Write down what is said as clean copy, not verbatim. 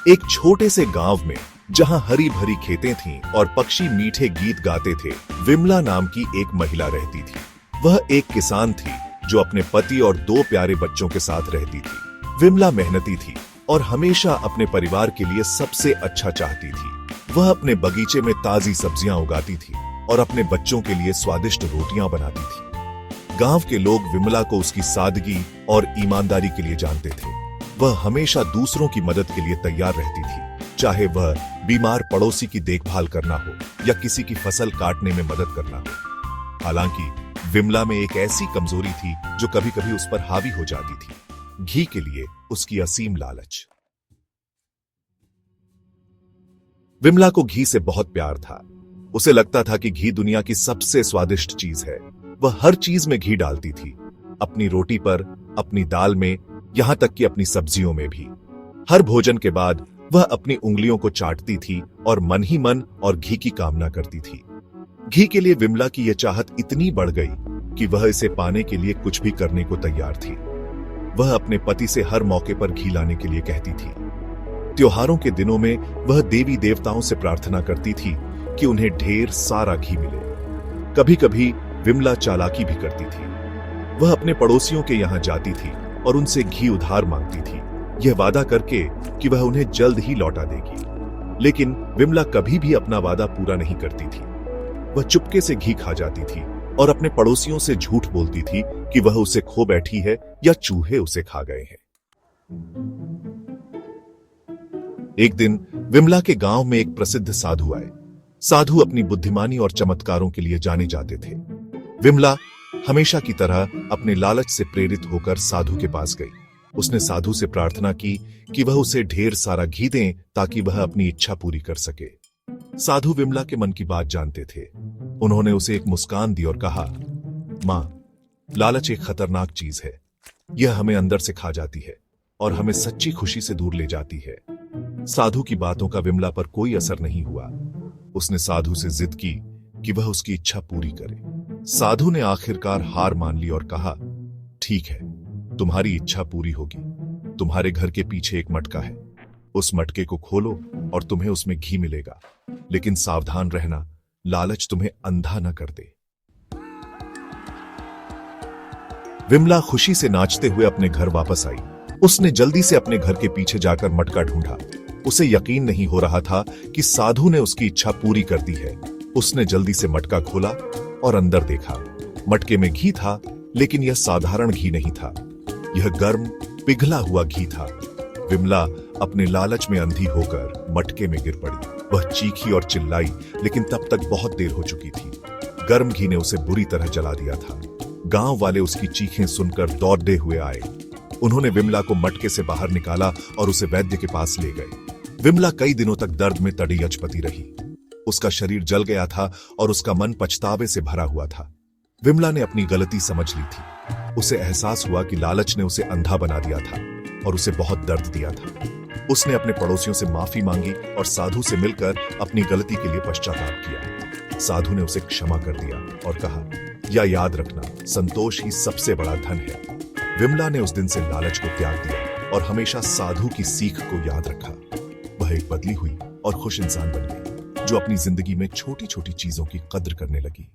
एक छोटे से गांव में जहां हरी भरी खेतें थीं और पक्षी मीठे गीत गाते थे, विमला नाम की एक महिला रहती थी। वह एक किसान थी जो अपने पति और 2 प्यारे बच्चों के साथ रहती थी। विमला मेहनती थी और हमेशा अपने परिवार के लिए सबसे अच्छा चाहती थी। वह अपने बगीचे में ताजी सब्जियां उगाती थी और अपने बच्चों के लिए स्वादिष्ट रोटियां बनाती थी। गांव के लोग विमला को उसकी सादगी और ईमानदारी के लिए जानते थे। वह हमेशा दूसरों की मदद के लिए तैयार रहती थी, चाहे वह बीमार पड़ोसी की देखभाल करना हो या किसी की फसल काटने में मदद करना हो। हालांकि विमला में एक ऐसी कमजोरी थी जो कभी-कभी उस पर हावी हो जाती थी, घी के लिए उसकी असीम लालच। विमला को घी से बहुत प्यार था। उसे लगता था कि घी दुनिया की सबसे स्वादिष्ट चीज है। वह हर चीज में घी डालती थी, अपनी रोटी पर, अपनी दाल में, यहां तक कि अपनी सब्जियों में भी। हर भोजन के बाद वह अपनी उंगलियों को चाटती थी और मन ही मन और घी की कामना करती थी। घी के लिए विमला की यह चाहत इतनी बढ़ गई कि वह इसे पाने के लिए कुछ भी करने को तैयार थी। वह अपने पति से हर मौके पर घी लाने के लिए कहती थी। त्योहारों के दिनों में वह देवी देवताओं से प्रार्थना करती थी कि उन्हें ढेर सारा घी मिले। कभी-कभी विमला चालाकी भी करती थी। वह अपने पड़ोसियों के यहां जाती थी और उनसे घी उधार मांगती थी, यह वादा करके कि वह उन्हें जल्द ही लौटा देगी। लेकिन विमला कभी भी अपना वादा पूरा नहीं करती थी। वह चुपके से घी खा जाती थी और अपने पड़ोसियों से झूठ बोलती थी कि वह उसे खो बैठी है या चूहे उसे खा गए हैं। एक दिन विमला के गांव में एक प्रसिद्ध साधु आए। साधु अपनी बुद्धिमानी और चमत्कारों के लिए जाने जाते थे। विमला हमेशा की तरह अपने लालच से प्रेरित होकर साधु के पास गई। उसने साधु से प्रार्थना की कि वह उसे ढेर सारा घी दें ताकि वह अपनी इच्छा पूरी कर सके। साधु विमला के मन की बात जानते थे। उन्होंने उसे एक मुस्कान दी और कहा, मां, लालच एक खतरनाक चीज है। यह हमें अंदर से खा जाती है और हमें सच्ची खुशी से दूर ले जाती है। साधु की बातों का विमला पर कोई असर नहीं हुआ। उसने साधु से जिद की कि वह उसकी इच्छा पूरी करे। साधु ने आखिरकार हार मान ली और कहा, ठीक है, तुम्हारी इच्छा पूरी होगी। तुम्हारे घर के पीछे एक मटका है, उस मटके को खोलो और तुम्हें उसमें घी मिलेगा। लेकिन सावधान रहना, लालच तुम्हें अंधा न कर दे। विमला खुशी से नाचते हुए अपने घर वापस आई। उसने जल्दी से अपने घर के पीछे जाकर मटका ढूंढा। उसे यकीन नहीं हो रहा था कि साधु ने उसकी इच्छा पूरी कर दी है। उसने जल्दी से मटका खोला और अंदर देखा। मटके में घी था, लेकिन यह साधारण घी नहीं था। यह गर्म, पिघला हुआ घी था। विमला अपने लालच में अंधी होकर मटके में गिर पड़ी। वह चीखी और चिल्लाई, लेकिन तब तक बहुत देर हो चुकी थी। गर्म घी ने उसे बुरी तरह जला दिया था। गांव वाले उसकी चीखें सुनकर दौड़ते हुए आए। उन्होंने विमला को मटके से बाहर निकाला और उसे वैद्य के पास ले गए। विमला कई दिनों तक दर्द में तड़ी अचपती रही। उसका शरीर जल गया था और उसका मन पछतावे से भरा हुआ था। विमला ने अपनी गलती समझ ली थी। उसे एहसास हुआ कि लालच ने उसे अंधा बना दिया था और उसे बहुत दर्द दिया था। उसने अपने पड़ोसियों से माफी मांगी और साधु से मिलकर अपनी गलती के लिए पश्चाताप किया। साधु ने उसे क्षमा कर दिया और कहा, या याद रखना, संतोष ही सबसे बड़ा धन है। विमला ने उस दिन से लालच को त्याग दिया और हमेशा साधु की सीख को याद रखा। वह एक बदली हुई और खुश इंसान बन गई, जो अपनी जिंदगी में छोटी छोटी चीजों की कद्र करने लगी।